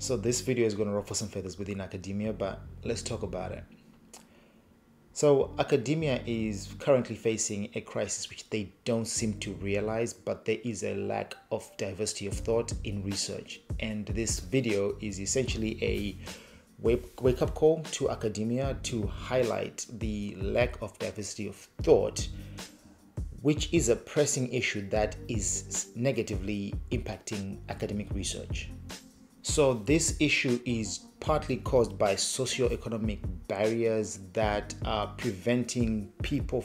So this video is going to ruffle some feathers within academia, but let's talk about it. So academia is currently facing a crisis which they don't seem to realize, but there is a lack of diversity of thought in research. And this video is essentially a wake-up call to academia to highlight the lack of diversity of thought, which is a pressing issue that is negatively impacting academic research. So this issue is partly caused by socioeconomic barriers that are preventing people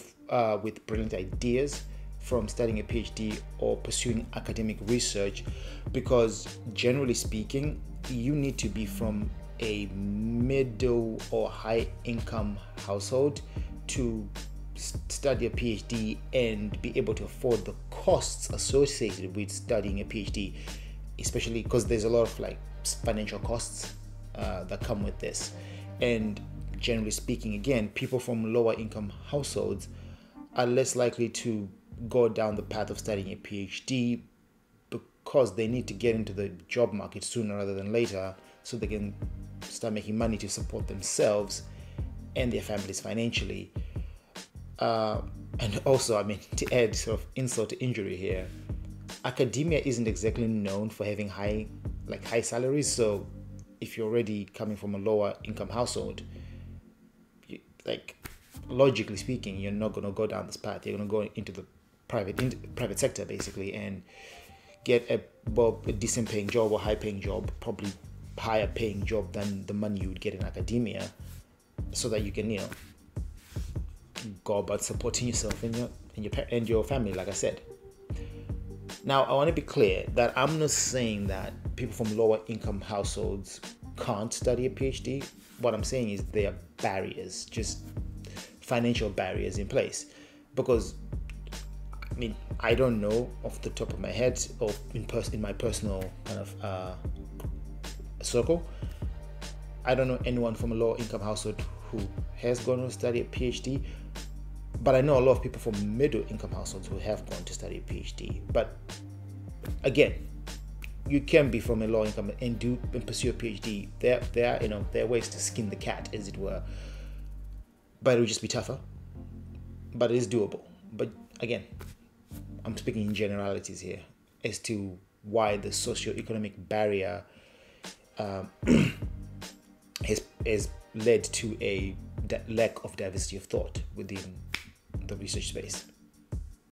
with brilliant ideas from studying a PhD or pursuing academic research, because generally speaking, you need to be from a middle or high income household to study a PhD and be able to afford the costs associated with studying a PhD, especially because there's a lot of financial costs that come with this. And generally speaking, again, people from lower income households are less likely to go down the path of studying a PhD because they need to get into the job market sooner rather than later so they can start making money to support themselves and their families financially. And also, to add sort of insult to injury here, academia isn't exactly known for having high salaries. So if you're already coming from a lower income household, logically speaking, you're not going to go down this path. You're going to go into the private sector basically and get a decent paying job or high paying job, probably higher paying job than the money you would get in academia, so that you can go about supporting yourself and your family, like I said. Now, I want to be clear that I'm not saying that people from lower income households can't study a PhD. What I'm saying is there are barriers, just financial barriers in place. Because, I don't know off the top of my head or in my personal kind of circle, I don't know anyone from a lower income household who has gone to study a PhD. But I know a lot of people from middle income households who have gone to study a PhD. But again, you can be from a low income and pursue a PhD. There are ways to skin the cat, as it were. But it will just be tougher. But it is doable. But again, I'm speaking in generalities here as to why the socioeconomic barrier has led to a lack of diversity of thought within the research space.